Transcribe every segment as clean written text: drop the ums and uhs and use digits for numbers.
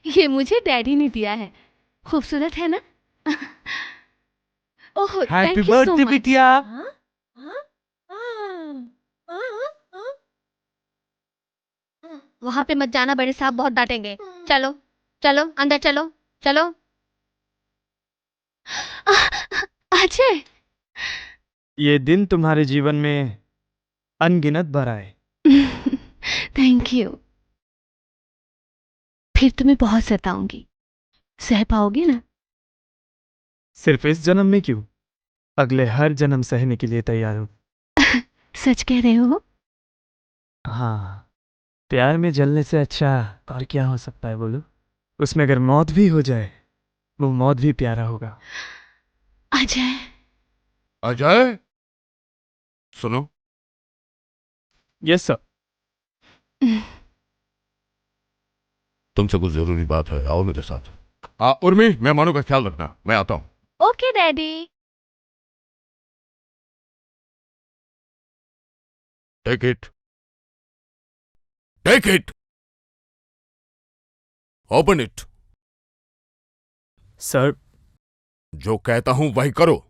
ये मुझे डैडी ने दिया है। खूबसूरत है ना? Oh, happy thank you so birthday much. बिटिया। वहां पे मत जाना, बड़े साहब बहुत डांटेंगे। चलो चलो अंदर चलो चलो। अजय। ये दिन तुम्हारे जीवन में अनगिनत बार आए। Thank you. फिर तुम्हें बहुत सताऊंगी, सह पाओगे ना? सिर्फ इस जन्म में क्यों, अगले हर जन्म सहने के लिए तैयार हूं। सच कह रहे हो? हाँ, प्यार में जलने से अच्छा और क्या हो सकता है बोलो। उसमें अगर मौत भी हो जाए, वो मौत भी प्यारा होगा। अजय। अजय, सुनो। Yes sir. तुमसे कुछ जरूरी बात है, आओ मेरे साथ। उर्मी, मेहमानों का ख्याल रखना, मैं आता हूं। Okay daddy. Take it, take it, open it. Sir, जो कहता हूं वही करो।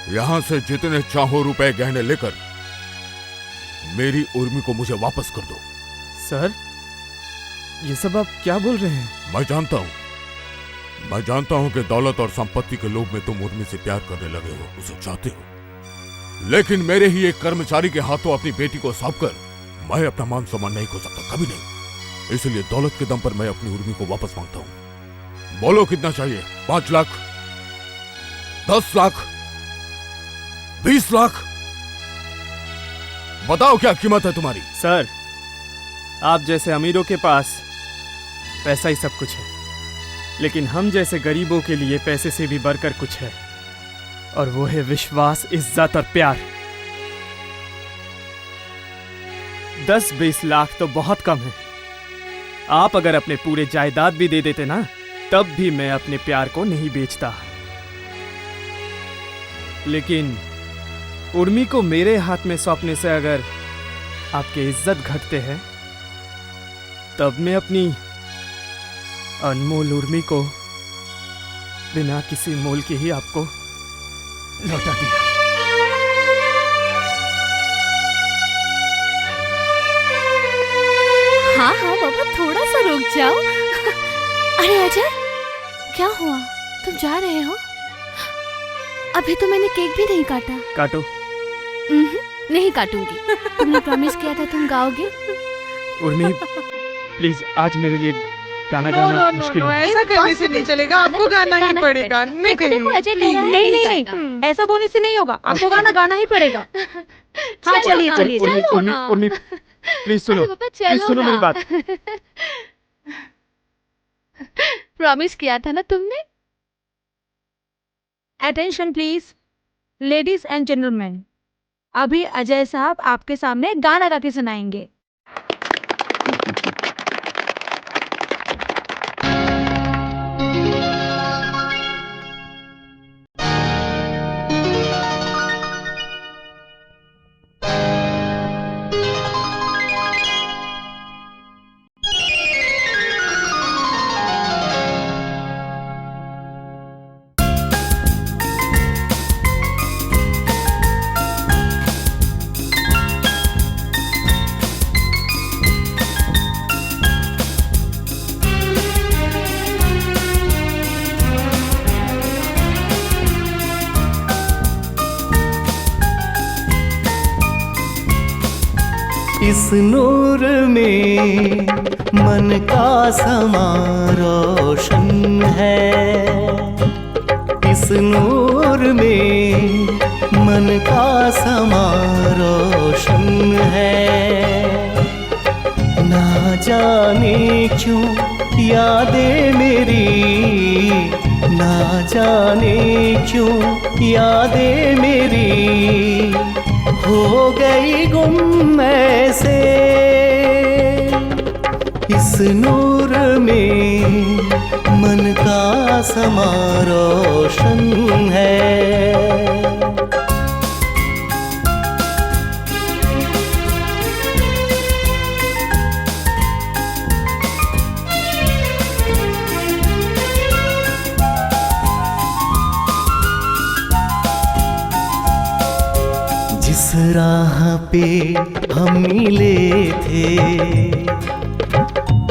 यहां से जितने चाहो रुपए गहने लेकर मेरी उर्मी को मुझे वापस कर दो। सर, ये सब आप क्या बोल रहे हैं? मैं जानता हूं कि दौलत और संपत्ति के लोभ में तुम उर्मी से प्यार करने लगे हो, उसे चाहते हो। लेकिन मेरे ही एक कर्मचारी के हाथों अपनी बेटी को सौंपकर मैं अपना मान सम्मान नहीं खो सकता, कभी नहीं। इसलिए दौलत के दम पर मैं अपनी उर्मी को वापस मांगता हूं। बोलो कितना चाहिए? 5 लाख, 10 लाख, 20 लाख? बताओ क्या कीमत है तुम्हारी? सर, आप जैसे अमीरों के पास पैसा ही सब कुछ है, लेकिन हम जैसे गरीबों के लिए पैसे से भी बढ़कर कुछ है, और वो है विश्वास, इज्जत और प्यार। 10-20 लाख तो बहुत कम है। आप अगर अपने पूरे जायदाद भी दे देते ना, तब भी मैं अपने प्यार को नहीं बेचता। लेकिन उर्मी को मेरे हाथ में सौंपने से अगर आपके इज्जत घटते हैं, तब मैं अपनी अनमोल उर्मी को बिना किसी मोल के ही आपको लौटा दिया। हाँ हाँ बाबा, थोड़ा सा रुक जाओ। अरे अजय, क्या हुआ? तुम जा रहे हो? अभी तो मैंने केक भी नहीं काटा। काटो। नहीं काटूंगी। तुमने प्रॉमिस किया था तुम गाओगे। उर्मी, प्लीज आज मेरे लिए गाना गाना मुश्किल है। ऐसा करने से नहीं चलेगा, आपको गाना ही पड़ेगा। मैं देखो अजय कह रहा है नहीं नहीं नहीं, ऐसा बोलने से नहीं होगा, आपको गाना गाना ही पड़ेगा। हाँ चलिए चलिए। उर्मी, प्लीज सुनो, प्लीज सुनो मेरी बात। प्रॉमिस किया था ना तुमने। Attention please, ladies and gentleman, अभी अजय साहब आपके सामने गाना गा के सुनाएंगे। इस नूर में मन का समा रोशन है। इस नूर में मन का समा रोशन है। ना जाने क्यों यादें मेरी, ना जाने क्यों यादें मेरी हो गई गुम ऐसे। इस नूर में मन का समा रोशन है। जिस राह पे हम मिले थे,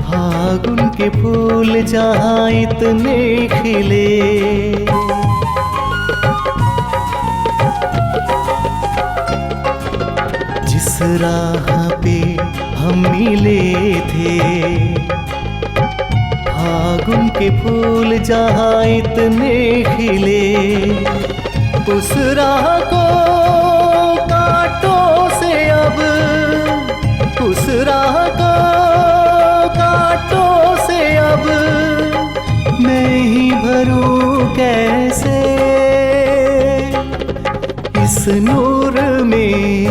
फागुन के फूल जहाँ इतने खिले, जिस राह पे हम मिले थे, फागुन के फूल जहाँ इतने खिले, उस राह को कांटों से अब, उस राह को कांटों से अब मैं ही भरूं कैसे। इस नूर में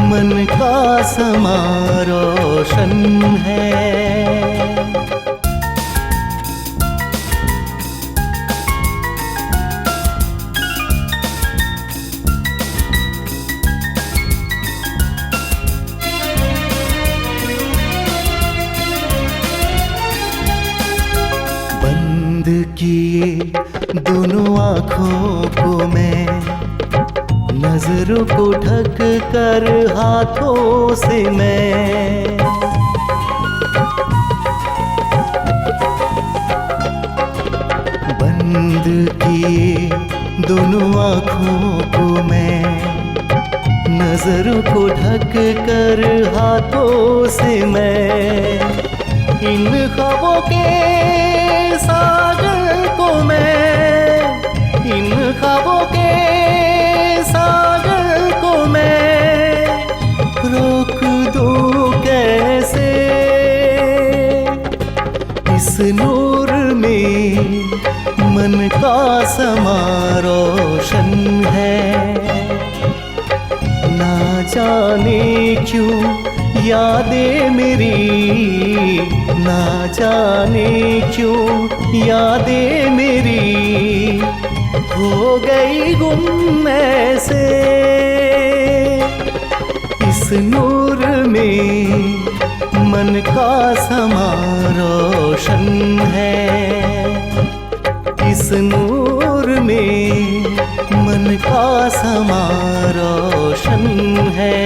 मन का समा रोशन है। किए दोनों आँखों को मैं, नजरों को ढक कर हाथों से मैं, बंद किए दोनों आँखों को मैं, नजरों को ढक कर हाथों से मैं, इन ख्वाबों के सागर को मैं, इन ख्वाबों के सागर को मैं रोक दूं कैसे। इस नूर में मन का समा रोशन है। ना जाने क्यों यादें मेरी, ना जाने क्यों यादें मेरी हो गई गुम ऐसे। इस नूर में मन का समा रोशन है। इस नूर में मन का समा रोशन है।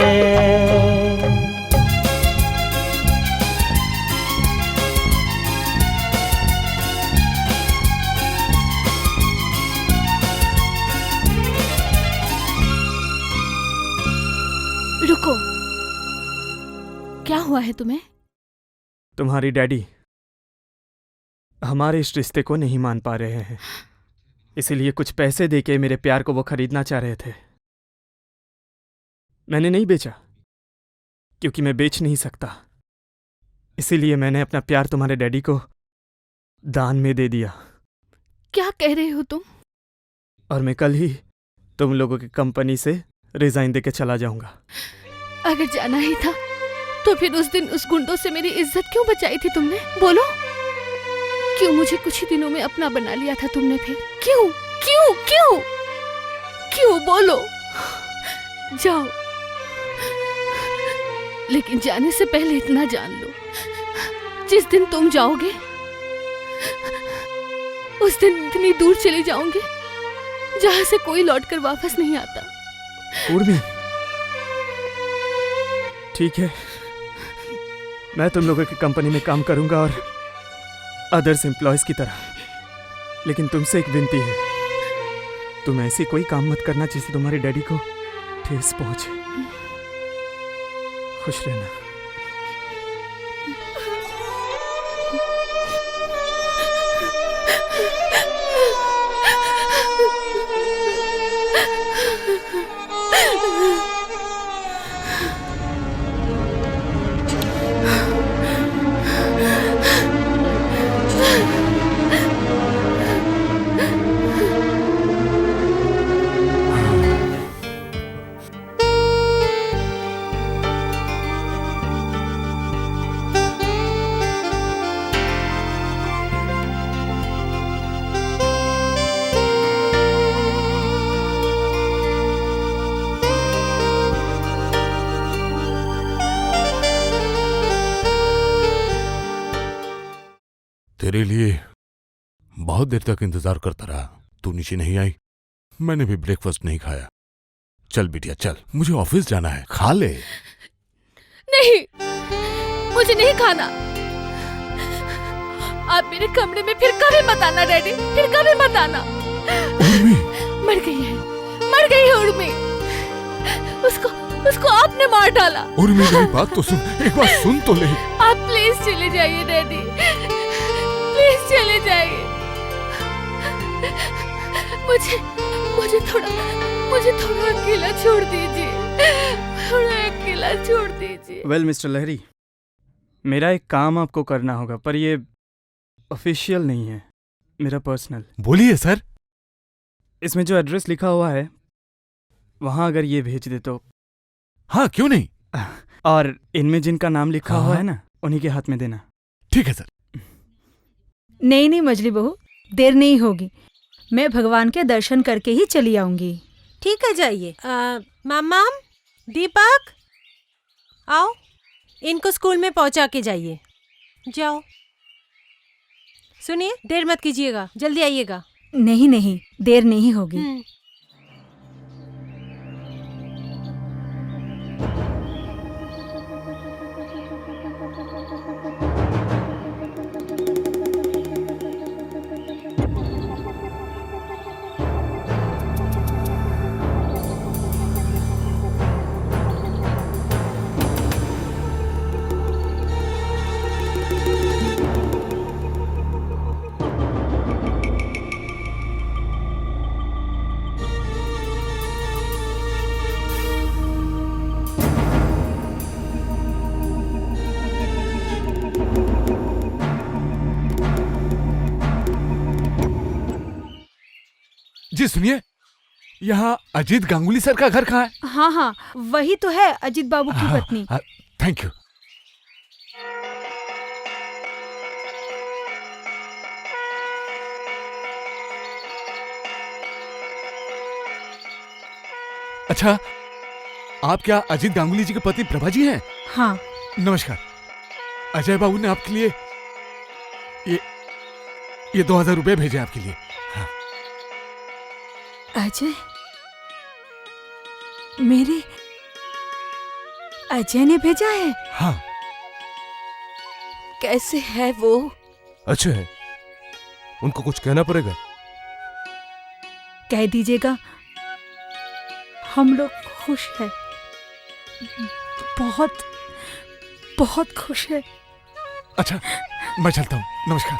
रुको, क्या हुआ है तुम्हें? तुम्हारी डैडी हमारे इस रिश्ते को नहीं मान पा रहे हैं, इसीलिए कुछ पैसे देके मेरे प्यार को वो खरीदना चाह रहे थे। मैंने नहीं बेचा क्योंकि मैं बेच नहीं सकता, इसीलिए मैंने अपना प्यार तुम्हारे डैडी को दान में दे दिया। क्या कह रहे हो तुम? और मैं कल ही तुम लोगों की कंपनी से रिजाइन देके चला जाऊंगा। अगर जाना ही था तो फिर उस दिन उस गुंडों से मेरी इज्जत क्यों बचाई थी तुमने? बोलो, क्यों मुझे कुछ ही दिनों में अपना बना लिया था तुमने? फिर क्यों क्यों क्यों क्यों? बोलो। जाओ, लेकिन जाने से पहले इतना जान लो, जिस दिन तुम जाओगे उस दिन इतनी दूर चले जाओगे जहां से कोई लौटकर वापस नहीं आता। उर्मी, ठीक है, मैं तुम लोगों की कंपनी में काम करूंगा और अदर्स एम्प्लॉयज की तरह, लेकिन तुमसे एक विनती है, तुम ऐसी कोई काम मत करना जिससे तुम्हारे डैडी को ठेस पहुंचे। खुश रहना। तेरे लिए बहुत देर तक इंतजार करता रहा, तू नीचे नहीं आई, मैंने भी ब्रेकफास्ट नहीं खाया। चल बिटिया चल, मुझे ऑफिस जाना है, खा ले। नहीं, मुझे नहीं खाना। आप मेरे कमरे में फिर कभी मत आना डैडी, फिर कभी मत आना। उर्मी, मर गई है उर्मी। उसको आपने मार डाला। उर्मी मेरी बात तो सुन, एक बार सुन तो ले। आप प्लीज चले जाइए डैडी, प्लीज चले जाइए। मुझे थोड़ा अकेला छोड़ दीजिए, थोड़ा अकेला छोड़ दीजिए। वेल मिस्टर लहरी, मेरा एक काम आपको करना होगा, पर ये ऑफिशियल नहीं है, मेरा पर्सनल। बोलिए सर। इसमें जो एड्रेस लिखा हुआ है वहां अगर ये भेज दे तो। हाँ क्यों नहीं। और इनमें जिनका नाम लिखा हाँ। हुआ है ना, उन्हीं के हाथ में देना। ठीक है सर। नहीं मछली बहू, देर नहीं होगी, मैं भगवान के दर्शन करके ही चली आऊंगी। ठीक है जाइए। मामा, दीपक आओ, इनको स्कूल में पहुंचा के जाइए। जाओ। सुनिए, देर मत कीजिएगा, जल्दी आइएगा। नहीं देर नहीं होगी। जी सुनिए, यहाँ अजीत गांगुली सर का घर कहाँ है? हाँ, वही तो है अजीत बाबू की पत्नी। Thank you. अच्छा, आप क्या अजीत गांगुली जी के पति प्रभा जी हैं? हाँ। नमस्कार। अजय बाबू ने आपके लिए ये 2000 रुपए भेजे आपके लिए। हाँ। अजय, मेरे अजय ने भेजा है? हाँ। कैसे है वो? अच्छा है, उनको कुछ कहना पड़ेगा। कह दीजिएगा हम लोग खुश हैं, बहुत बहुत खुश है। अच्छा, मैं चलता हूँ, नमस्कार।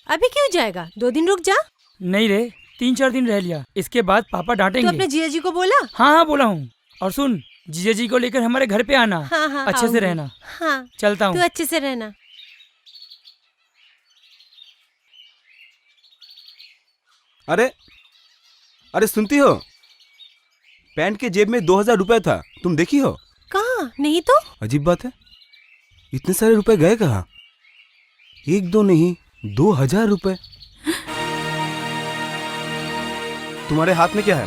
अभी क्यों जाएगा? 2 दिन रुक जा। नहीं रे, 3-4 दिन रह लिया, इसके बाद पापा तू डांटेंगे। अपने जीजा जी को बोला? हाँ बोला हूँ। और सुन, जीजा जी को लेकर हमारे घर पे आना। हाँ, अच्छे से आऊंगी। रहना। हाँ, चलता तू हूँ। अच्छे से रहना। अरे सुनती हो, पैंट के जेब में 2000 रुपए था, तुम देखी हो? कहाँ? नहीं तो। अजीब बात है, इतने सारे रुपए गए कहाँ? 1-2 नहीं, 2000 रुपए। तुम्हारे हाथ में क्या है?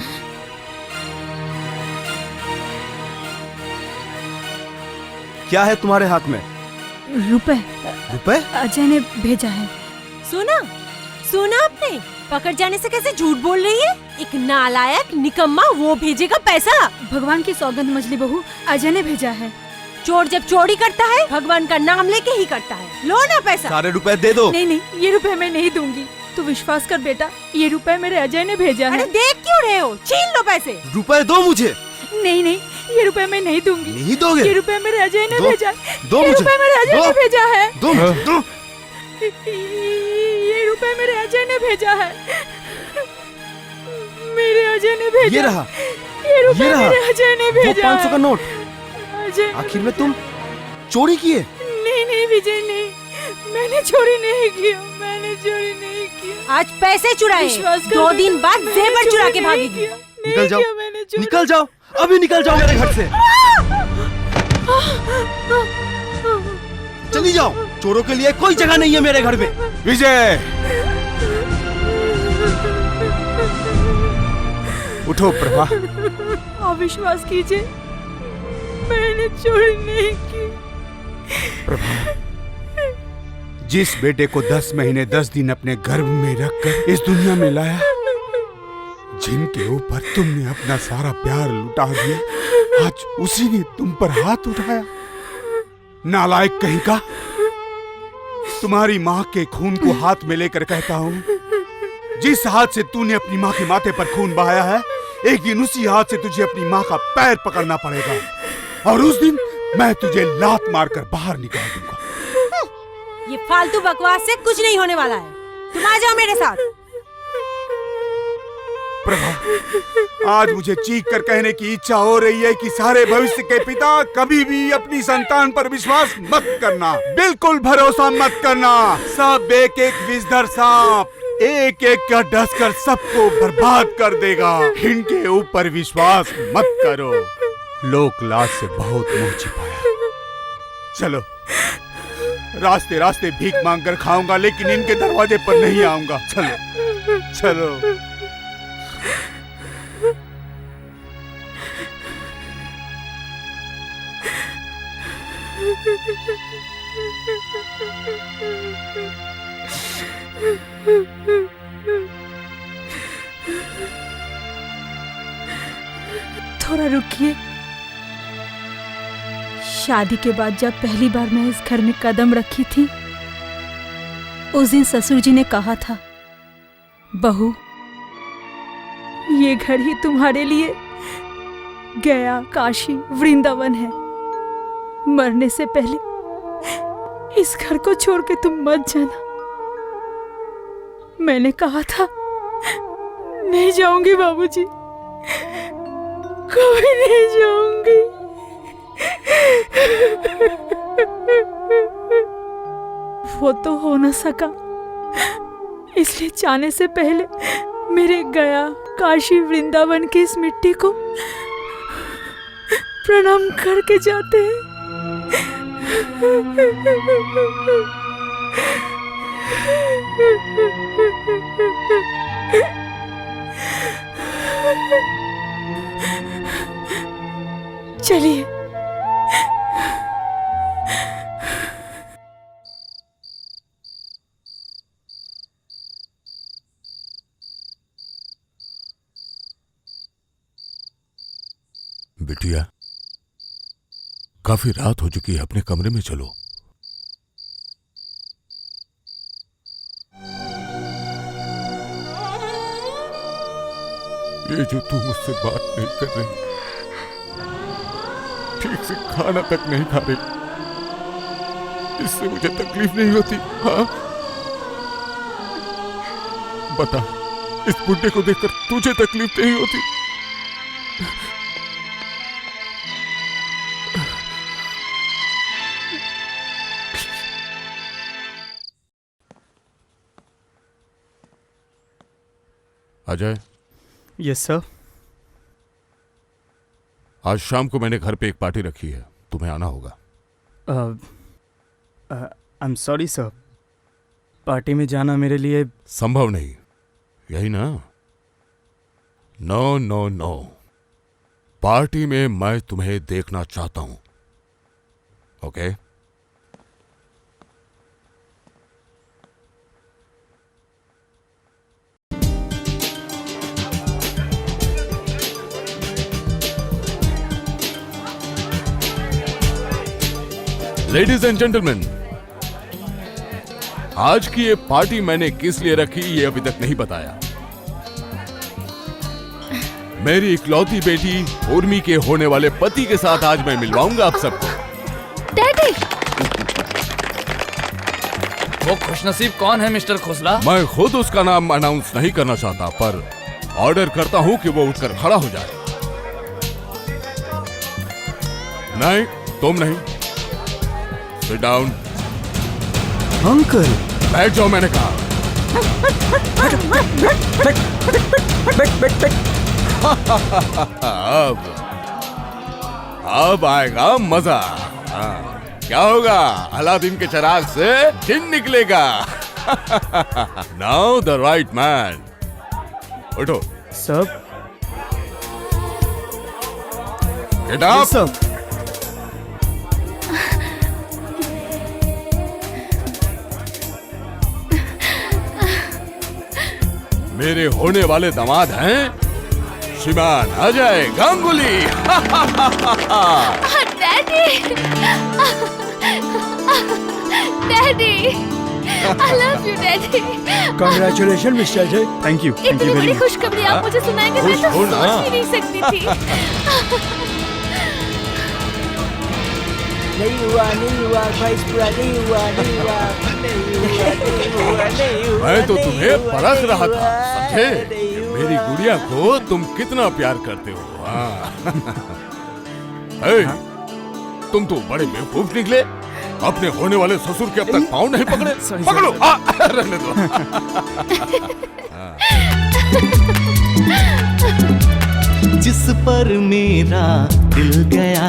क्या है तुम्हारे हाथ में? रुपए? अजय ने भेजा है। सुना आपने? पकड़ जाने से कैसे झूठ बोल रही है? एक नालायक निकम्मा वो भेजेगा पैसा? भगवान की सौगंध मछली बहू, अजय ने भेजा है। चोर जब चोरी करता है, भगवान का नाम लेके ही करता है। लो ना पैसा। सारे रुपए दे दो। नहीं, ये रुपए मैं नहीं दूंगी। तू विश्वास कर बेटा, ये रुपए मेरे अजय ने भेजा अरे है। देख क्यों रहे हो? छीन लो पैसे। रुपए दो मुझे। नहीं, ये रुपए मैं नहीं दूंगी। नहीं दोगे? ये रुपए मेरे अजय ने दो। भेजा। दो ये मुझे। रुपए मेरे अजय दो। ने भेजा है। दो मुझे, दो। ये रुपए मेरे अजय ने भेजा है। मेरे अजय ने भेजा। ये रहा। ये रुपए ये रहा। मेरे अजय ने वो भेजा। 500 का नोट। अजय। आखिर में तुम चोरी किए? नहीं विजय, नहीं, मैंने चोरी नहीं किया। आज पैसे चुराए, विश्वास कर 2 बेटा, दिन बाद मैंने जेवर चोरी चुरा के नहीं भागेगी। किया। निकल जाओ, मैंने चोरी- निकल जाओ, अभी निकल जाओ मेरे घर से। चली जाओ, चोरों के लिए कोई जगह नहीं है मेरे घर में। विजय, उठो प्रभा। आप विश्वास कीजिए, मैंने चोरी नहीं की। जिस बेटे को 10 महीने 10 दिन अपने गर्भ में रखकर इस दुनिया में लाया, जिनके ऊपर तुमने अपना सारा प्यार लुटा दिया, आज उसी ने तुम पर हाथ उठाया। नालायक कहीं का। तुम्हारी माँ के खून को हाथ में लेकर कहता हूँ, जिस हाथ से तूने अपनी माँ के माथे पर खून बहाया है, एक दिन उसी हाथ से तुझे अपनी माँ का पैर पकड़ना पड़ेगा, और उस दिन मैं तुझे लात मारकर बाहर निकाल दूंगा। ये फालतू बकवास से कुछ नहीं होने वाला है। तुम आ जाओ मेरे साथ। प्रभा, आज मुझे चीख कर कहने की इच्छा हो रही है कि सारे भविष्य के पिता कभी भी अपनी संतान पर विश्वास मत करना, बिल्कुल भरोसा मत करना। सब एक एक विषधर सांप एक एक का डसकर सबको बर्बाद कर देगा। इनके ऊपर विश्वास मत करो। लोक लाज से बहुत मुंह छिपाया। चलो, रास्ते रास्ते भीख मांगकर खाऊंगा, लेकिन इनके दरवाजे पर नहीं आऊंगा। चलो चलो। थोड़ा रुकिए। शादी के बाद जब पहली बार मैं इस घर में कदम रखी थी, उस दिन ससुर जी ने कहा था, बहू, ये घर ही तुम्हारे लिए गया, काशी, वृंदावन है। मरने से पहले इस घर को छोड़ के तुम मत जाना। मैंने कहा था, नहीं जाऊंगी बाबूजी, कभी नहीं जाऊंगी। वो तो हो न सका, इसलिए जाने से पहले मेरे गया, काशी, वृंदावन की इस मिट्टी को प्रणाम करके जाते हैं। चलिए। बिटिया, काफी रात हो चुकी है, अपने कमरे में चलो। ये जो तू मुझसे बात नहीं कर रही, ठीक से खाना तक नहीं खा रही, इससे मुझे तकलीफ नहीं होती? हाँ, बता, इस बुड्ढे को देखकर तुझे तकलीफ नहीं होती? अजय। Yes sir. आज शाम को मैंने घर पे एक पार्टी रखी है, तुम्हें आना होगा। I am sorry sir, party में जाना मेरे लिए संभव नहीं, यही ना? नो नो नो, पार्टी में मैं तुम्हें देखना चाहता हूं। ओके? लेडीज एंड जेंटलमैन, आज की ये पार्टी मैंने किस लिए रखी ये अभी तक नहीं बताया। मेरी इकलौती बेटी उर्मी के होने वाले पति के साथ आज मैं मिलवाऊंगा आप सबको। डैडी! वो खुशनसीब कौन है मिस्टर खोसला? मैं खुद उसका नाम अनाउंस नहीं करना चाहता, पर ऑर्डर करता हूं कि वो उठकर खड़ा हो जाए। नहीं, तुम नहीं। Sit down. अंकल, बैठ जाओ, मैंने कहा। अब आएगा मजा। क्या होगा? अलादीन के चिराग से जिन निकलेगा। Now the right man. उठो सब। Get up. सब मेरे होने वाले दामाद हैं श्रीमान Ajay Ganguly. Daddy, daddy, I love you, daddy. Congratulation mister Ajay. Thank you इतनी वेरी बड़ी मच। खुशखबरी आप मुझे सुनाएंगे, मैं तो खुश हो ना। सोच भी नहीं सकती थी। नहीं हुआ ख्वाहिश पूरा नहीं हुआ मैं तो तुम्हें परख रहा था, समझे? मेरी गुड़िया को तुम कितना प्यार करते हो। हाँ। ए, तुम तो बड़े बेवकूफ निकले। अपने होने वाले ससुर के अब तक पाँव नहीं पकड़े। Sorry, पकड़ो। रहने दो। जिस पर मेरा दिल गया,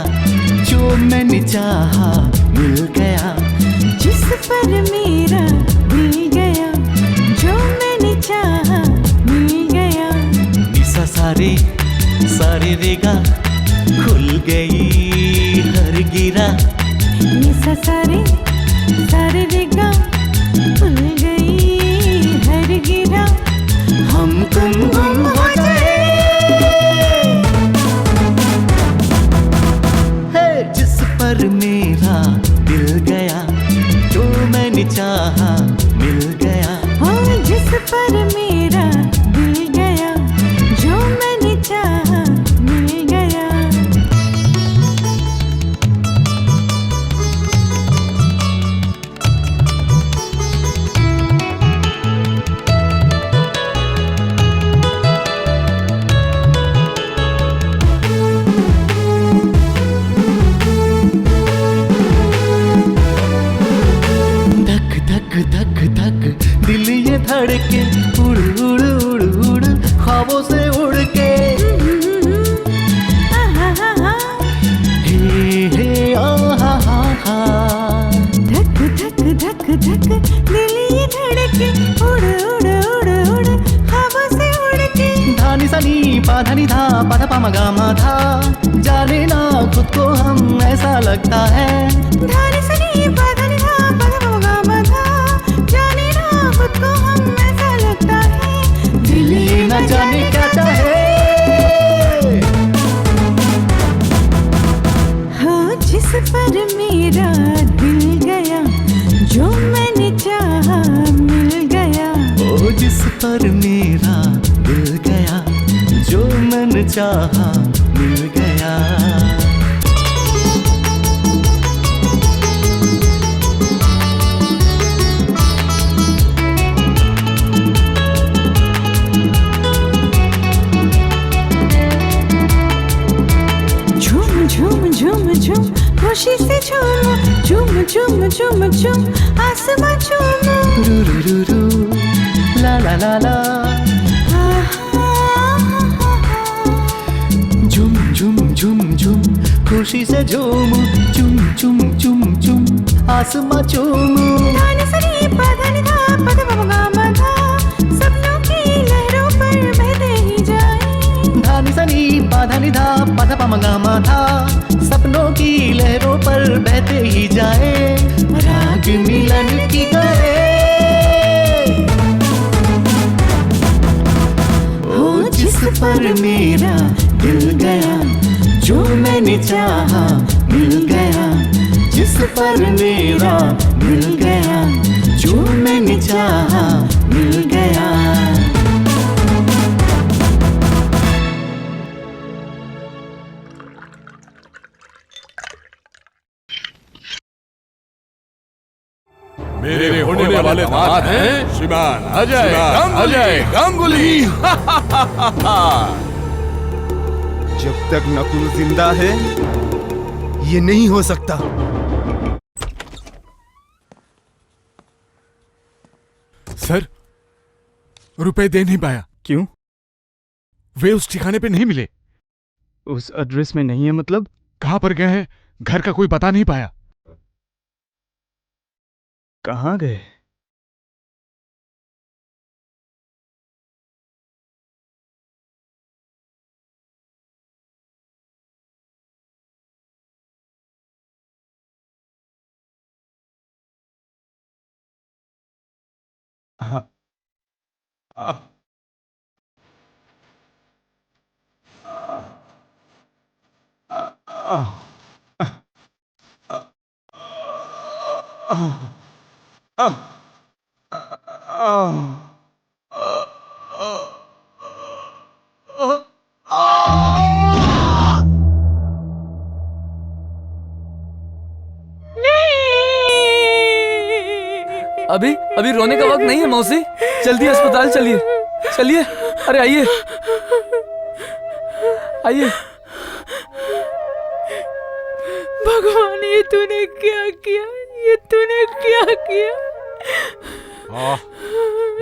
जो मैंने चाहा मिल गया। जिस पर मेरा दिल गया, जो मैंने चाहा मिल गया। निशा सारे सारे रेगा, खुल गई हर गिरा। निशा सारे सारे रेगा, खुल गई हर गिरा। हम तुम गुम हो जाए। है जिस पर मेरा दिल गया, जो मैंने चाहा मिल गया। हाँ, जिस पर मेरा दिल गया, जो मैंने चाहा मिल गया। धक धक धक धक दिल ये धड़के, उड़ उड़ उड़ उड़ ख्वाबों से उड़ के। हे हे आहा हा हा। धक धक धक धक दिल ये धड़के, उड़ उड़ उड़ उड़ हवा से उड़ के। धानी सनी पा धनी धा पा धा पा म गा म धा। जाने ना खुद को हम ऐसा लगता है। धानी सनी पा धनी धा पा धा पा गा मा धा। जाने ना खुद को हम ऐसा लगता है। दिल ये न जाने क्या चाहे। हाँ, जिस पर मेरा दिल गया, जो मैंने चाहा मिल गया। ओ जिस पर मेरा दिल गया, जो मन चाहा मिल गया। झूम झूम झूम झूम खुशी से झूमो, झूम झूम झूम झूम आसमां झूमो। रू रू रू रू ला ला ला ला। झूम झूम झूम झूम खुशी से झूम, झूम झूम झूम झूम आसमां झूम। धानी सनी पा धनी धा पा धा पा गा मा धा। सपनों की लहरों पर बहते ही जाए। धानी सनी पा धनी धा पा धा पा म गा मा धा। सपनों की लहरों पर बहते ही जाए। राग मिलन की करे। ओ जिस पर मेरा दिल गया, जो मैंने चाहा मिल गया। जिस पर मेरा दिल गया, जो मैंने चाहा मिल गया। मेरे होने वाले दामाद हैं श्रीमान अजय गांगुली। जब तक नकुल जिंदा है, ये नहीं हो सकता। सर, रुपए दे नहीं पाया। क्यों? वे उस ठिकाने पे नहीं मिले। उस एड्रेस में नहीं है मतलब? कहाँ पर गए हैं? घर का कोई पता नहीं पाया। कहाँ गए? हाँ। अभी अभी रोने का वक्त नहीं है मौसी, जल्दी अस्पताल चलिए, चलिए। अरे आइए आइए। भगवान, ये तूने क्या किया, ये तूने क्या किया?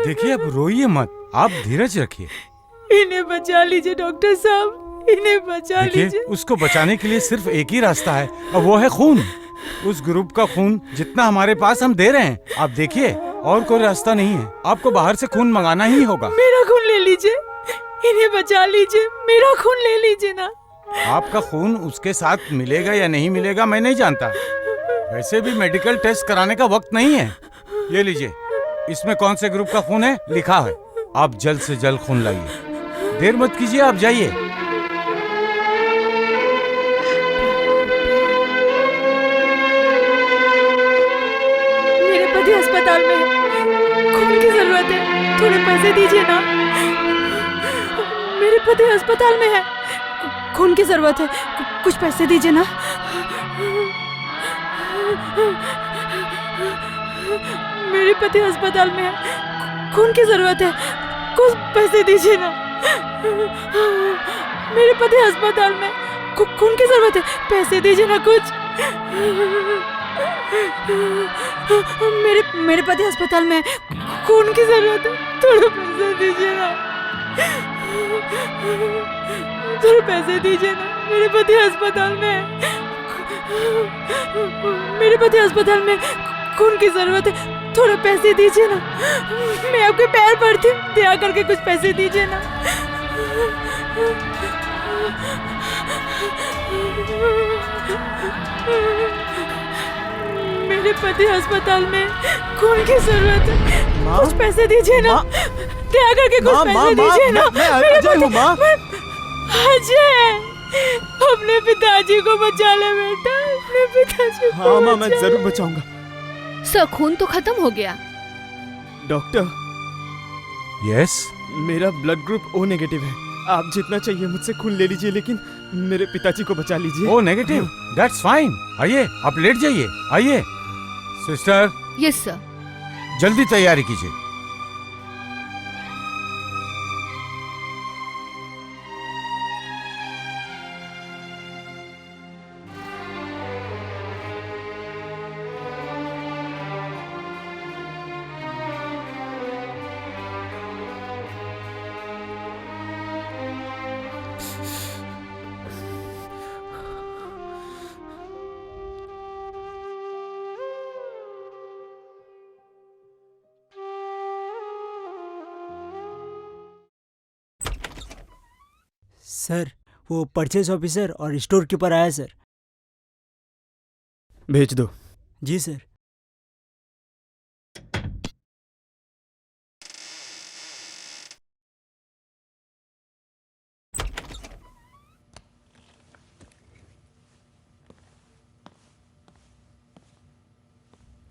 देखिए, अब रोइए मत, आप धीरज रखिए। इन्हें बचा लीजिए डॉक्टर साहब, इन्हें बचा देखिए, लीजिए। उसको बचाने के लिए सिर्फ एक ही रास्ता है और वो है खून। उस ग्रुप का खून जितना हमारे पास हम दे रहे हैं, आप देखिए, और कोई रास्ता नहीं है। आपको बाहर से खून मंगाना ही होगा। मेरा खून ले लीजिए, इन्हें बचा लीजिए, मेरा खून ले लीजिए ना। आपका खून उसके साथ मिलेगा या नहीं मिलेगा मैं नहीं जानता। वैसे भी मेडिकल टेस्ट कराने का वक्त नहीं है। ये लीजिए, इसमें कौन से ग्रुप का खून है लिखा है। आप जल्द से जल्द खून लाइए, देर मत कीजिए, आप जाइए। मेरे पति अस्पताल में है, खून की जरूरत है, थोड़े पैसे दीजिए ना। मेरे पति अस्पताल में है, खून की जरूरत है, कुछ पैसे दीजिए ना। मेरे पति अस्पताल में है, खून की जरूरत है, कुछ पैसे दीजिए ना। मेरे पति अस्पताल में, खून की जरूरत है, पैसे दीजिए ना कुछ। मेरे पति अस्पताल में, खून की जरूरत है, थोड़े पैसे दीजिए ना, थोड़े पैसे दीजिए ना। मेरे पति अस्पताल में, मेरे पति अस्पताल में, खून की जरूरत है, थोड़े पैसे दीजिए ना। मैं आपके पैर पड़ती हूँ, दया करके कुछ पैसे दीजिए ना। मेरे पति अस्पताल में, खून की जरूरत है, कुछ पैसे दीजिए ना। दया करके कुछ पैसे दीजिए ना। मैं अजय हूँ माँ। अजय, अपने पिताजी को बचा ले बेटा, अपने पिताजी को। हाँ माँ, मैं जरूर बचाऊंगा। सर, खून तो खत्म हो गया। डॉक्टर, यस, मेरा ब्लड ग्रुप ओ नेगेटिव है। आप जितना चाहिए मुझसे खून ले लीजिए, लेकिन मेरे पिताजी को बचा लीजिए। O negative, that's fine. आइए, आप लेट जाइए। आइए सिस्टर, यस सर। जल्दी तैयारी कीजिए। सर, वो परचेज ऑफिसर और स्टोर कीपर आया सर। भेज दो। जी सर।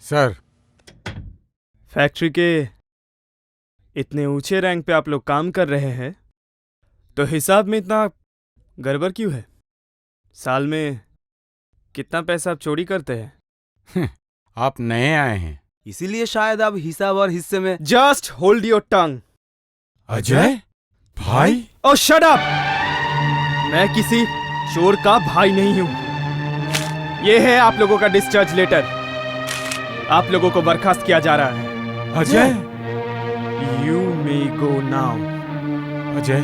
सर, फैक्ट्री के इतने ऊंचे रैंक पे आप लोग काम कर रहे हैं, तो हिसाब में इतना गड़बड़ क्यों है? साल में कितना पैसा आप चोरी करते हैं? आप नए आए हैं, इसीलिए शायद अब हिसाब और हिस्से में। Just hold your tongue. Ajay भाई। ओह शट अप! मैं किसी चोर का भाई नहीं हूं। ये है आप लोगों का डिस्चार्ज लेटर। आप लोगों को बर्खास्त किया जा रहा है। Ajay, you may go now. Ajay,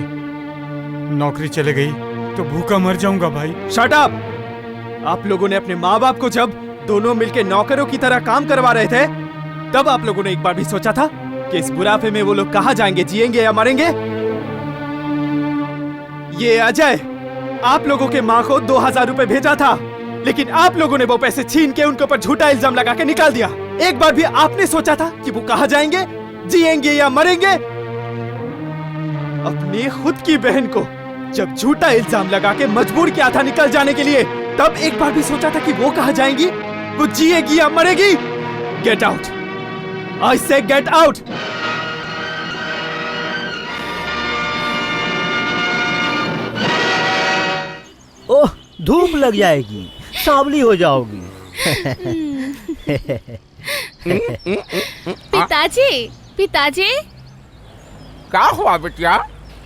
नौकरी चले गई तो भूखा मर जाऊंगा भाई। Shut up! आप लोगों ने अपने माँ बाप को जब दोनों मिलकर नौकरों की तरह काम करवा रहे थे, तब आप लोगों ने एक बार भी सोचा था कि इस बुढ़ापे में वो लोग कहाँ जाएंगे, जिएंगे या मरेंगे? ये अजय आप लोगों के माँ को 2000 रुपए भेजा था, लेकिन आप लोगों ने वो पैसे छीन के उनके ऊपर झूठा इल्जाम लगा के निकाल दिया। एक बार भी आपने सोचा था कि वो कहाँ जाएंगे, जिएंगे या मरेंगे? अपनी खुद की बहन को जब झूठा इल्जाम लगा के मजबूर किया था निकल जाने के लिए, तब एक बार भी सोचा था कि वो कहाँ जाएंगी? वो जिएगी या मरेगी? गेट आउट, आई से गेट आउट। ओह, धूप लग जाएगी, सांवली हो जाओगी। पिताजी, पिताजी, क्या हुआ बिटिया?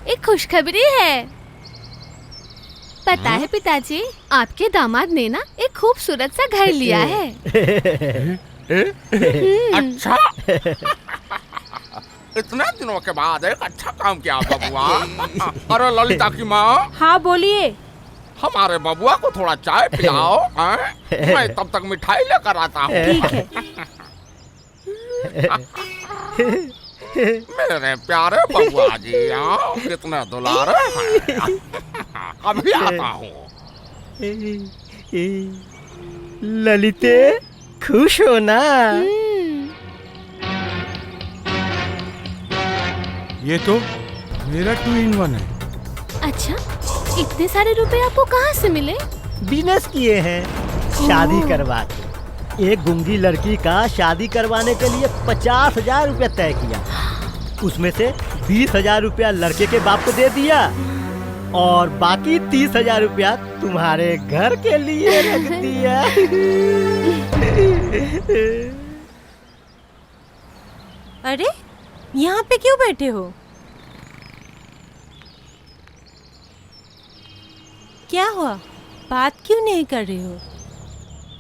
एक खुशखबरी है। पता है पिताजी, आपके दामाद ने ना एक खूबसूरत सा घर लिया है। अच्छा, इतने दिनों के बाद एक अच्छा काम किया बबुआ। अरे ललिता की माँ। हाँ बोलिए। हमारे बबुआ को थोड़ा चाय पिलाओ। मैं तब तक मिठाई लेकर आता हूँ। ठीक है। मेरे प्यारे बबुआ जी, कितने दुलारे हैं। अभी आता हूँ। ललिते, खुश हो ना? ये तो मेरा 2-in-1 है। अच्छा, इतने सारे रुपए आपको कहाँ से मिले? बिजनेस किए हैं, शादी करवा के। एक गूंगी लड़की का शादी करवाने के लिए 50,000 रुपया तय किया। उसमें से 20,000 रुपया लड़के के बाप को दे दिया और बाकी 30,000 रुपया तुम्हारे घर के लिए रख दिया। अरे, यहाँ पे क्यों बैठे हो? क्या हुआ? बात क्यों नहीं कर रहे हो?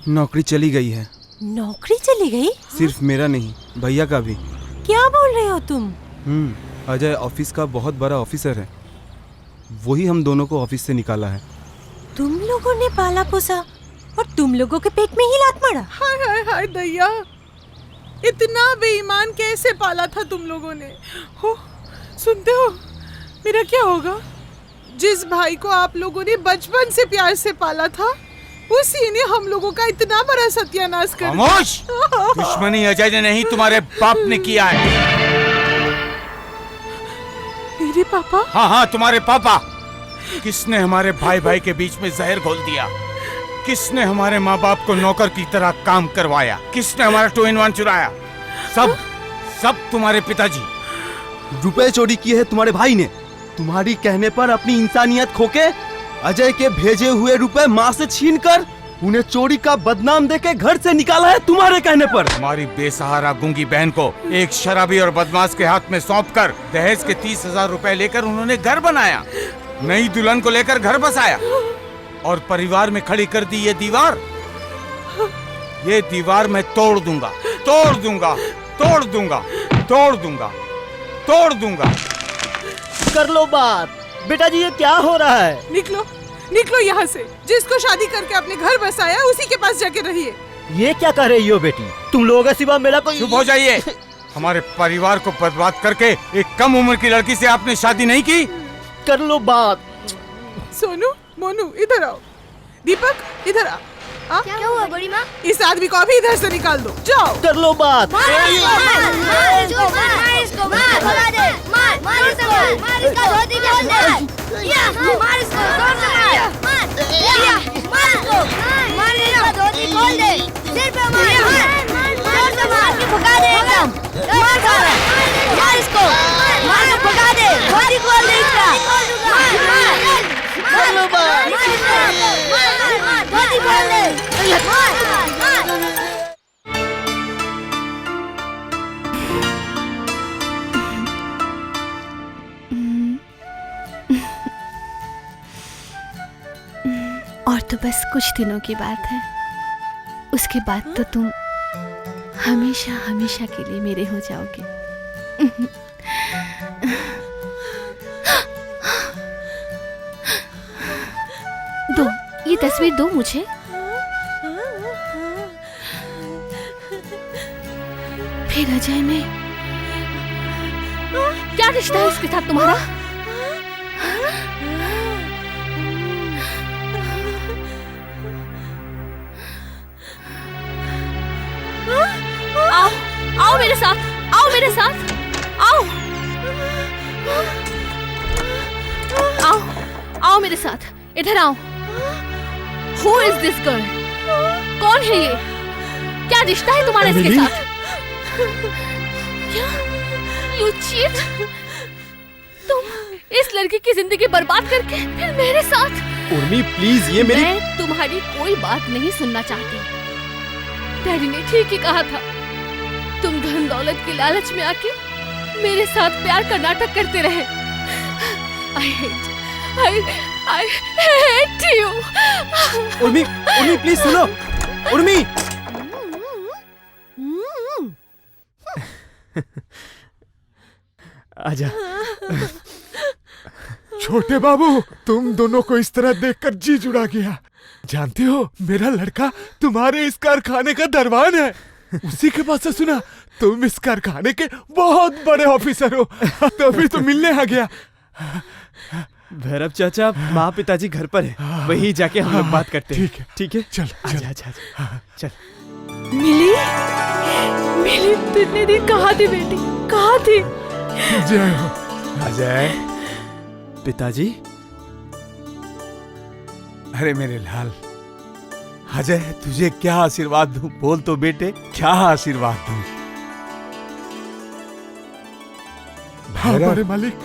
नौकरी चली गई है। नौकरी चली गई? सिर्फ मेरा नहीं, भैया का भी। क्या बोल रहे हो तुम? अजय ऑफिस का बहुत बड़ा ऑफिसर है। वही हम दोनों को ऑफिस से निकाला है। तुम लोगों ने पाला पोसा और तुम लोगों के पेट में ही लात मारा? हाय हाय हाय दैया, इतना बेईमान कैसे पाला था तुम लोगों ने? हो, सुनते हो मेरा क्या होगा? जिस भाई को आप लोगों ने बचपन से प्यार से पाला था, उसी ने हम लोगों का इतना बड़ा सत्यानाश कर दिया। खामोश! दुश्मनी अजय ने नहीं, तुम्हारे बाप ने किया है। मेरे पापा? हाँ हाँ, तुम्हारे पापा। किसने हमारे भाई भाई के बीच में जहर घोल दिया? किसने हमारे माँ बाप को नौकर की तरह काम करवाया? किसने हमारा 2-in-1 चुराया? सब तुम्हारे पिताजी। रुपए चोरी किए हैं तुम्हारे भाई ने। तुम्हारी कहने पर अपनी इंसानियत खोके अजय के भेजे हुए रुपए माँ से छीनकर उन्हें चोरी का बदनाम देके घर से निकाला है तुम्हारे कहने पर। हमारी बेसहारा गूंगी बहन को एक शराबी और बदमाश के हाथ में सौंपकर दहेज के 30,000 रुपए लेकर उन्होंने घर बनाया। नई दुल्हन को लेकर घर बसाया और परिवार में खड़ी कर दी ये दीवार। ये दीवार मैं तोड़ दूंगा, तोड़ दूंगा, तोड़ दूंगा, तोड़ दूंगा, तोड़ दूंगा। कर लो बात। बेटा जी, ये क्या हो रहा है? निकलो, निकलो यहाँ से। जिसको शादी करके अपने घर बसाया, उसी के पास जाके रहिए। ये क्या कर रही हो बेटी? तुम लोगों के सिवा मेरा कोई... चुप हो जाइए। हमारे परिवार को बर्बाद करके एक कम उम्र की लड़की से आपने शादी नहीं की। कर लो बात। सोनू, मोनू, इधर आओ। दीपक, इधर आ। क्या हुआ बड़ी माँ? इस आदमी को अभी इधर से निकाल दो। जाओ। कर लो बात। और तो बस कुछ दिनों की बात है, उसके बाद तो तुम हमेशा हमेशा के लिए मेरे हो जाओगे। दो, ये तस्वीर दो मुझे। फिर अजय में क्या रिश्ता है इसके साथ तुम्हारा? आओ, आओ मेरे साथ, आओ मेरे साथ, आओ, आओ, आओ मेरे साथ, इधर आओ। Who is this girl? कौन है ये? क्या रिश्ता है तुम्हारा इसके साथ? क्या? You cheat? तुम इस लड़की की जिंदगी बर्बाद करके फिर मेरे साथ? उर्मी प्लीज, ये मेरी... मैं तुम्हारी कोई बात नहीं सुनना चाहती। डैडी ने ठीक ही कहा था। तुम धन दौलत की लालच में आके मेरे साथ प्यार का नाटक करते रहे। I hate you। Urmi please सुनो। उर्मी! आजा। छोटे बाबू, तुम दोनों को इस तरह देखकर जी जुड़ा गया। जानते हो, मेरा लड़का तुम्हारे इस कारखाने का दरबान है। उसी के पास से सुना तुम इस कारखाने के बहुत बड़े ऑफिसर हो, तभी तो मिलने आ गया। भैरव चाचा, माँ पिताजी घर पर है, वहीं जाके हम लोग बात करते हैं। ठीक है चल चल। मिली तो इतने दिन कहाँ थी बेटी, कहाँ थी? जय हो। अजय, पिताजी। अरे मेरे लाल, अजय तुझे क्या आशीर्वाद दूं? बोल तो बेटे, क्या आशीर्वाद दूं? हमारे मालिक,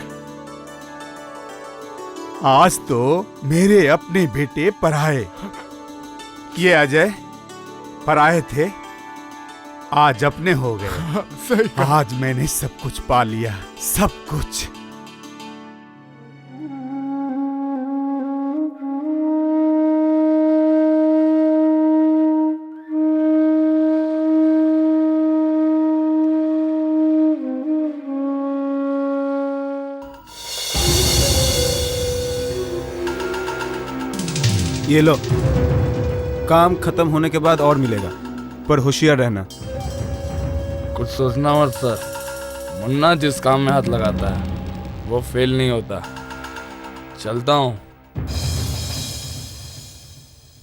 आज तो मेरे अपने बेटे पराए। ये अजय पराए थे, आज अपने हो गए। सही कहा। आज मैंने सब कुछ पा लिया, सब कुछ। ये लो, काम खत्म होने के बाद और मिलेगा, पर होशियार रहना। कुछ सोचना मत सर, मुन्ना जिस काम में हाथ लगाता है वो फेल नहीं होता। चलता हूँ।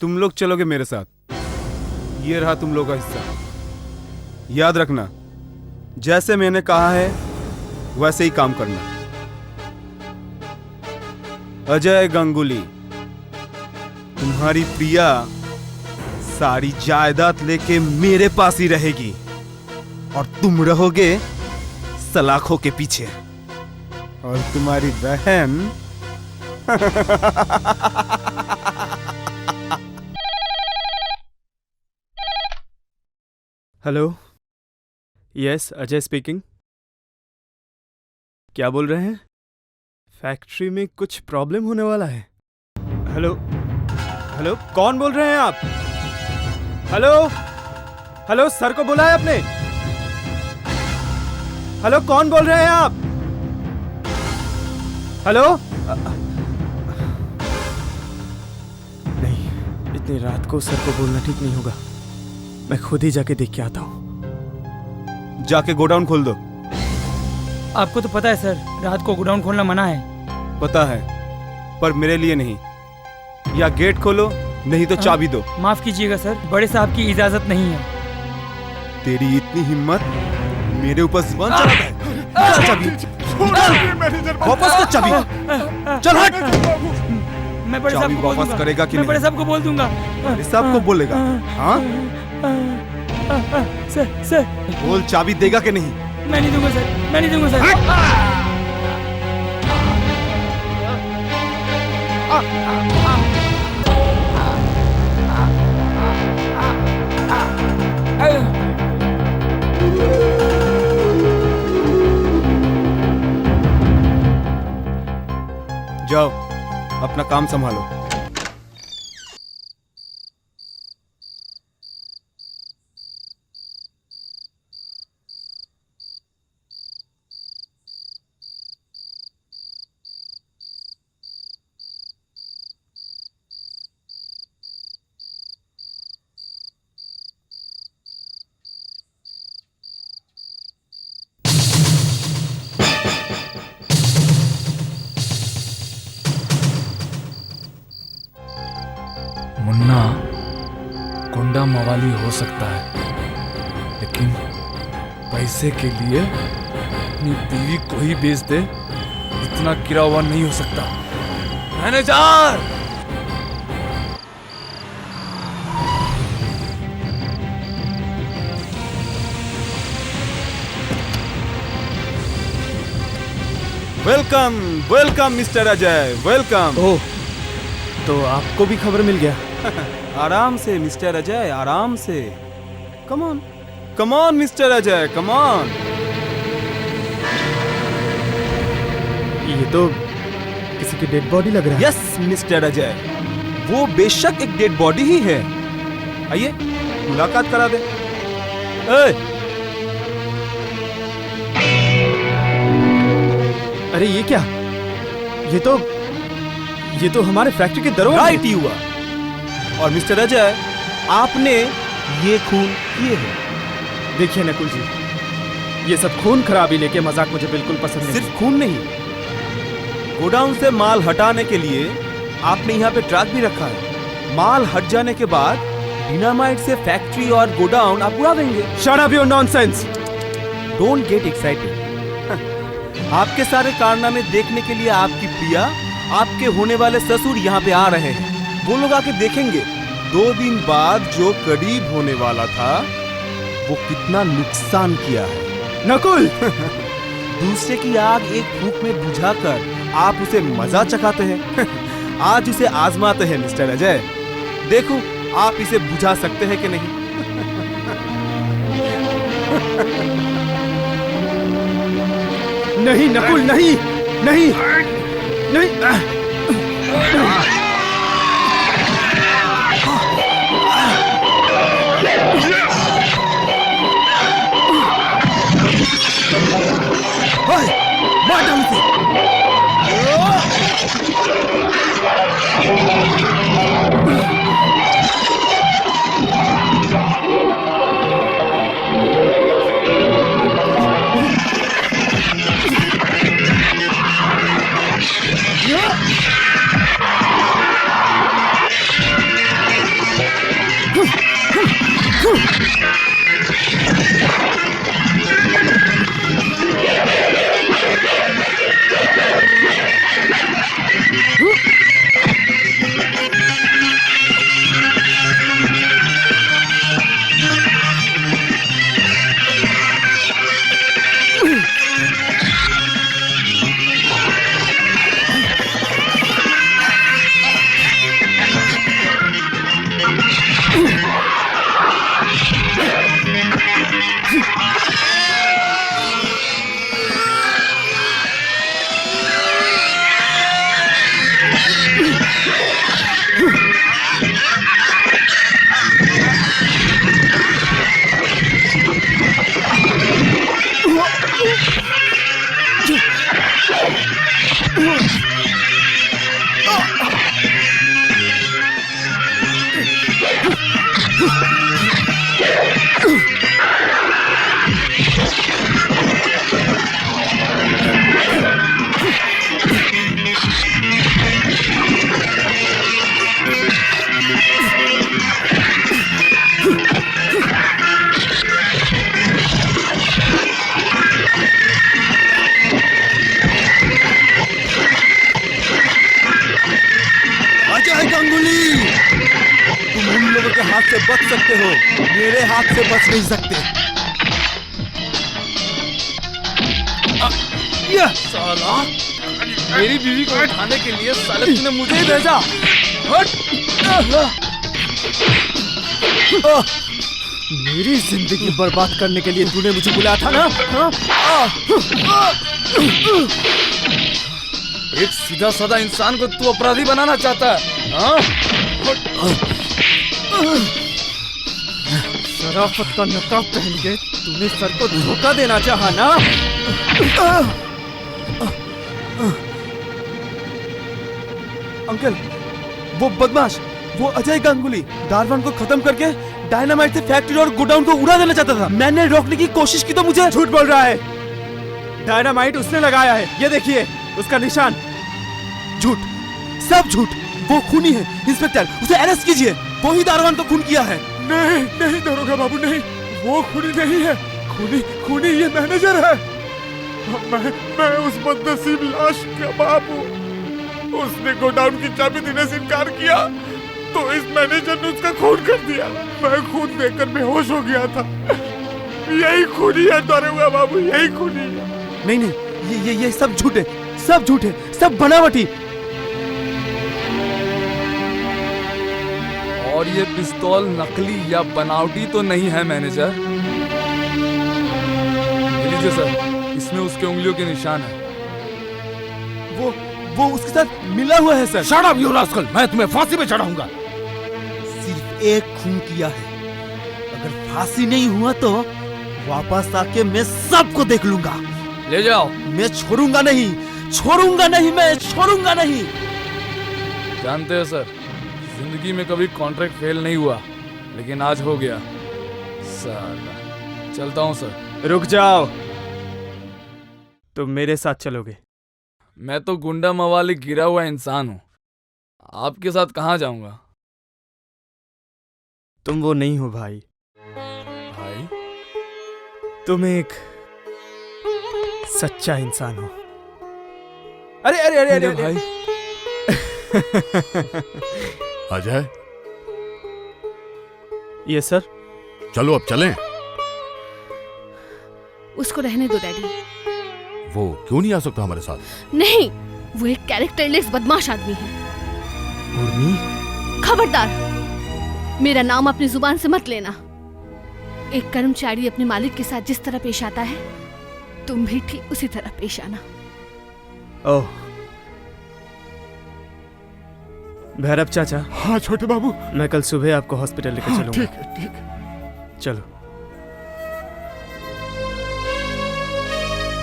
तुम लोग चलोगे मेरे साथ, ये रहा तुम लोग का हिस्सा। याद रखना, जैसे मैंने कहा है वैसे ही काम करना। अजय गांगुली, तुम्हारी प्रिया सारी जायदाद लेके मेरे पास ही रहेगी और तुम रहोगे सलाखों के पीछे। और तुम्हारी बहन हेलो, यस अजय स्पीकिंग। क्या बोल रहे हैं? फैक्ट्री में कुछ प्रॉब्लम होने वाला है। हेलो, कौन बोल रहे हैं आप? हेलो, सर को बुलाया आपने? हेलो, कौन बोल रहे हैं आप? हेलो? नहीं, इतनी रात को सर को बोलना ठीक नहीं होगा। मैं खुद ही जाके देख के आता हूँ। जाके गोडाउन खोल दो। आपको तो पता है सर, रात को गोडाउन खोलना मना है। पता है, पर मेरे लिए नहीं। या गेट खोलो, नहीं तो चाबी दो। माफ कीजिएगा सर, बड़े साहब की इजाजत नहीं है। तेरी इतनी हिम्मत, मेरे ऊपर जुबान चलाता है। चाबी वापस कर, चाबी। चल हट। मैं बड़े साहब को बोल दूंगा। करेगा कि मैं बड़े साहब को बोल दूंगा। बड़े साहब को बोलेगा? हाँ सर बोल, चाबी देगा कि नहीं? मैं नहीं दूंगा सर, मैं नहीं दूंगा सर। जाओ, अपना काम संभालो। मुन्ना गुंडा मवाली हो सकता है, लेकिन पैसे के लिए अपनी बीवी को ही बेच दे, इतना गिरा हुआ नहीं हो सकता। Manager! Welcome welcome mister Ajay, welcome. Oh, तो आपको भी खबर मिल गया? आराम से मिस्टर अजय, आराम से। Come on, come on mister Ajay, come on. ये तो किसी की डेड बॉडी लग रहा है। यस मिस्टर अजय, वो बेशक एक डेड बॉडी ही है। आइए मुलाकात करा दे। अरे ये क्या? ये तो हमारे फैक्ट्री के दरोगा। राइट ही हुआ। और मिस्टर अजय, आपने ये खून किए हैं। देखिए नकुल जी, ये सब खून खराबी लेके मजाक मुझे बिल्कुल पसंद नहीं। सिर्फ खून नहीं, गोडाउन से माल हटाने के लिए आपने यहाँ पे ट्रक भी रखा है। माल हट जाने के बाद डिनामाइट से फैक्ट्री और गोडाउन आप उड़ा देंगे। Shut up your nonsense. Don't get excited. आपके सारे कारनामे देखने के लिए आपकी प्रिया, आपके होने वाले ससुर यहाँ पे आ रहे हैं। वो लोग आके देखेंगे 2 दिन बाद जो करीब होने वाला था वो कितना नुकसान किया है। नकुल दूसरे की आग एक फूंक में बुझाकर आप उसे मजा चखाते हैं। आज उसे आजमाते हैं मिस्टर अजय। देखो आप इसे बुझा सकते हैं कि नहीं। नहीं नकुल, नहीं नहीं नहीं। मार डाल इसे। से बच सकते हो, मेरे हाथ से बच नहीं सकते। साला, मेरी बीवी को उठाने के लिए साले तूने मुझे ही भेजा। हट! मेरी जिंदगी बर्बाद करने के लिए तूने मुझे बुलाया था ना? एक सीधा साधा इंसान को तू अपराधी बनाना चाहता है? शराफत का नकाब पहन के तूने सर को धोखा देना चाहा ना? अंकल, वो बदमाश, वो अजय गांगुली दारवान को खत्म करके डायनामाइट से फैक्ट्री और गोडाउन को उड़ा देना चाहता था। मैंने रोकने की कोशिश की तो मुझे झूठ बोल रहा है। डायनामाइट उसने लगाया है, ये देखिए उसका निशान। झूठ, सब झूठ। वो खूनी है इंस्पेक्टर, उसे अरेस्ट कीजिए। वो ही दारवान को खून किया है। नहीं नहीं दरोगा बाबू, नहीं, वो खूनी नहीं है। खूनी ये मैनेजर है। मैं उस बदनसीब लाश का बाप हूँ। उसने गोडाउन की चाबी देने से इनकार किया तो इस मैनेजर ने उसका खून कर दिया। मैं खून देखकर बेहोश हो गया था। यही खूनी है दरोगा बाबू, यही खूनी है। नहीं, ये सब झूठ है। सब झूठे, सब बनावटी। और ये पिस्तौल नकली या बनावटी तो नहीं है मैनेजर। ये लीजिए सर, इसमें उसके उंगलियों के निशान है। वो उसके साथ मिला हुआ है sir. Shut up you rascal, मैं तुम्हें फांसी पे चढ़ाऊंगा। सिर्फ एक खून किया है, अगर फांसी नहीं हुआ तो वापस आके मैं सबको देख लूंगा। ले जाओ। मैं छोड़ूंगा नहीं, छोड़ूंगा नहीं, मैं छोड़ूगा नहीं। जानते हैं सर, जिंदगी में कभी कॉन्ट्रैक्ट फेल नहीं हुआ, लेकिन आज हो गया। साला, चलता हूँ सर। रुक जाओ, तुम मेरे साथ चलोगे। मैं तो गुंडा मवाली गिरा हुआ इंसान हूँ, आपके साथ कहाँ जाऊंगा? तुम वो नहीं हो भाई। भाई? तुम एक सच्चा इंसान हो। अरे अरे अरे अरे भाई। अजय, ये सर। चलो अब चलें। उसको रहने दो डैडी। वो क्यों नहीं आ सकता हमारे साथ? नहीं, वो एक कैरेक्टरलेस बदमाश आदमी है। उर्मी, खबरदार, मेरा नाम अपनी जुबान से मत लेना। एक कर्मचारी अपने मालिक के साथ जिस तरह पेश आता है, तुम भी ठीक उसी तरह पेश आना। ओह, भैरव चाचा। हाँ छोटे बाबू। मैं कल सुबह आपको हॉस्पिटल लेकर चलूंगा। ठीक है, ठीक है। चलो।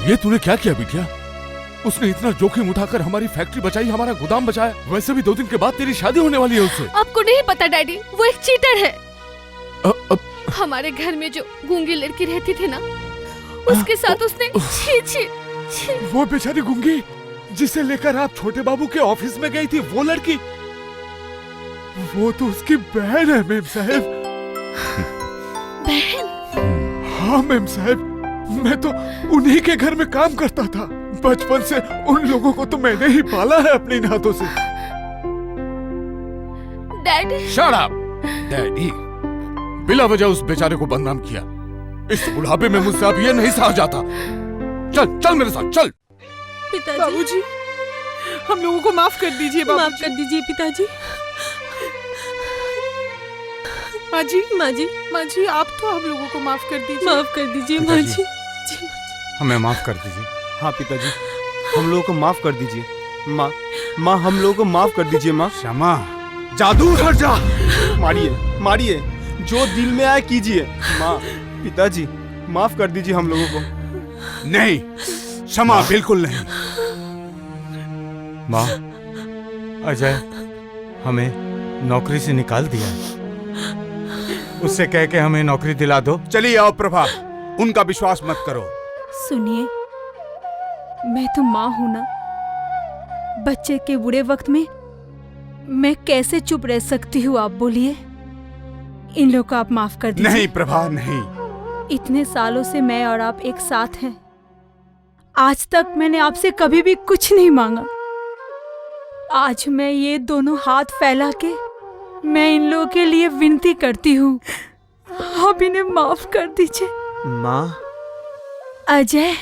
ये तूने क्या किया बिटिया? उसने इतना जोखिम उठाकर हमारी फैक्ट्री बचाई, हमारा गोदाम बचाया। वैसे भी 2 दिन के बाद तेरी शादी होने वाली है उससे। आपको नहीं पता डैडी, वो एक चीटर है। हमारे घर में जो गूंगी लड़की रहती थी ना, उसके साथ उसने छी छी छी। वो बेचारी गूंगी जिसे लेकर आप छोटे बाबू के ऑफिस में गई थी, वो लड़की? वो तो उसकी बहन है मेम साहब। बहन? हाँ मेम साहब, मैं तो उन्हीं के घर में काम करता था। बचपन से उन लोगों को तो मैंने ही पाला है अपने इन हाथों से। डैडी। Shut up daddy. बिला वजह उस बेचारे को बदनाम किया। इस बुढ़ापे में मुझसे अब ये नहीं सहा जाता। चल चल मेरे साथ चल। पिताजी। बाबूजी, हम लोगों को माफ कर दीजिए। माफ कर दीजिए पिताजी। माँ जी, माँ जी, माँ जी, आप तो हम लोगों को माफ कर दीजिए। माफ कर दीजिए माँ जी। हमें माफ कर दीजिए। हाँ पिताजी, हम लोगों को माफ कर दीजिए। माँ हम लोगों को माफ कर दीजिए। माँ क्षमा। जादू हट जा। मारिए मारिए, जो दिल में आए कीजिए। माँ, पिताजी माफ कर दीजिए हम लोगों को। नहीं, क्षमा बिल्कुल नहीं। माँ, अजय हमें नौकरी से निकाल दिया है। उससे कह के हमें नौकरी दिला दो। चलिए आओ प्रभा, उनका विश्वास मत करो। सुनिए, मैं तो माँ हूं ना। बच्चे के बुरे वक्त में मैं कैसे चुप रह सकती हूँ? आप बोलिए। इन लोग को आप माफ कर दीजिए। नहीं प्रभा, नहीं। इतने सालों से मैं और आप एक साथ हैं। आज तक मैंने आपसे कभी भी कुछ नहीं मांगा। आज मैं ये दोनों हाथ फैला के मैं इन लोगों के लिए विनती करती हूँ, आप इन्हें माफ कर दीजिए। माँ। अजय।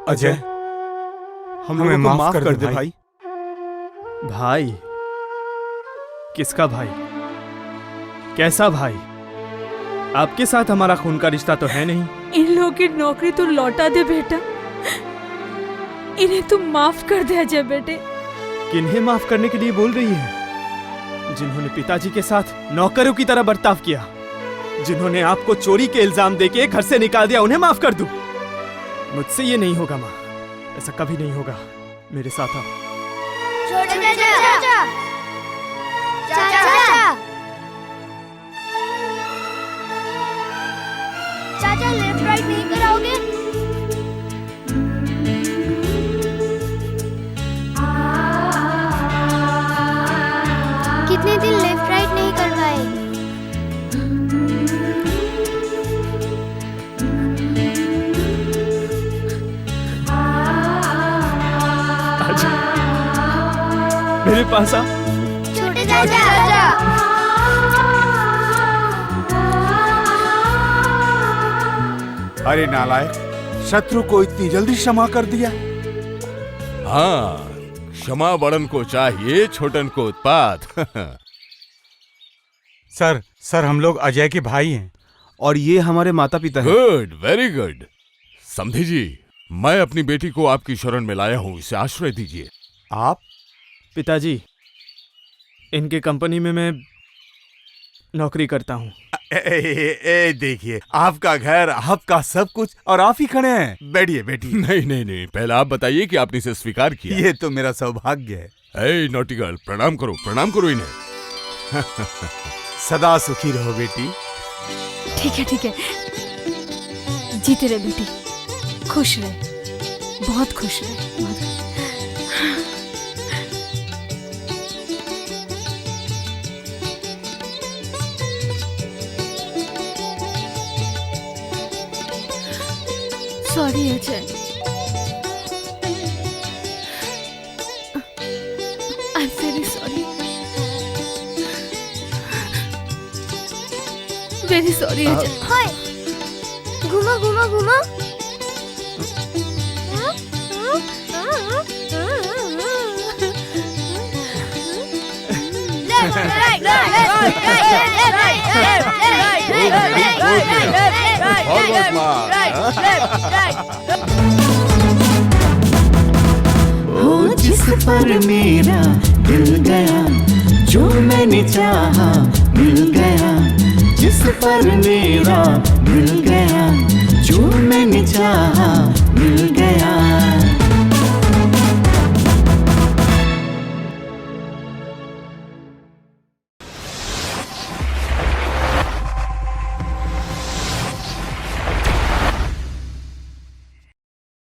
अजय, हमें माफ कर दे भाई। भाई? किसका भाई? कैसा भाई? आपके साथ हमारा खून का रिश्ता तो है नहीं। इन लोगों की नौकरी तो लौटा दे बेटा। इन्हें तुम माफ कर दे अजय बेटे। किन्हें माफ करने के लिए बोल रही है? जिन्होंने पिताजी के साथ नौकरों की तरह बर्ताव किया, जिन्होंने आपको चोरी के इल्जाम देके घर से निकाल दिया, उन्हें माफ कर दूं? मुझसे ये नहीं होगा माँ, ऐसा कभी नहीं होगा। मेरे साथ आओ। चाचा लेफ्ट राइट नहीं कराओगे? कितने दिन लेफ्ट राइट नहीं करवाए? आज मेरे पास आ। छोटे चाचा। अरे नालायक, शत्रु को इतनी जल्दी क्षमा कर दिया। हाँ, क्षमा बड़न को चाहिए, छोटन को उत्पात। सर हम लोग अजय के भाई हैं और ये हमारे माता पिता हैं। Good, very good. समधी जी, मैं अपनी बेटी को आपकी शरण में लाया हूँ, इसे आश्रय दीजिए। आप? पिताजी, इनके कंपनी में मैं नौकरी करता हूँ। देखिए, आपका घर, आपका सब कुछ, और आप ही खड़े हैं। बैठिए बैठिए। नहीं, पहले आप बताइए कि आपने इसे स्वीकार किया। ये तो मेरा सौभाग्य है। ए नॉटी गर्ल, प्रणाम करो इन्हें। सदा सुखी रहो बेटी। ठीक है। जीते रहे बेटी, खुश रहे, बहुत खुश रहे। Sorry Ajay, I am very sorry, very sorry Ajay. Hi, घूमो घूमो घूमो। हो जिस पर मेरा दिल गया, जो मैंने चाहा मिल गया। जिस पर मेरा दिल गया, जो मैंने चाहा मिल गया।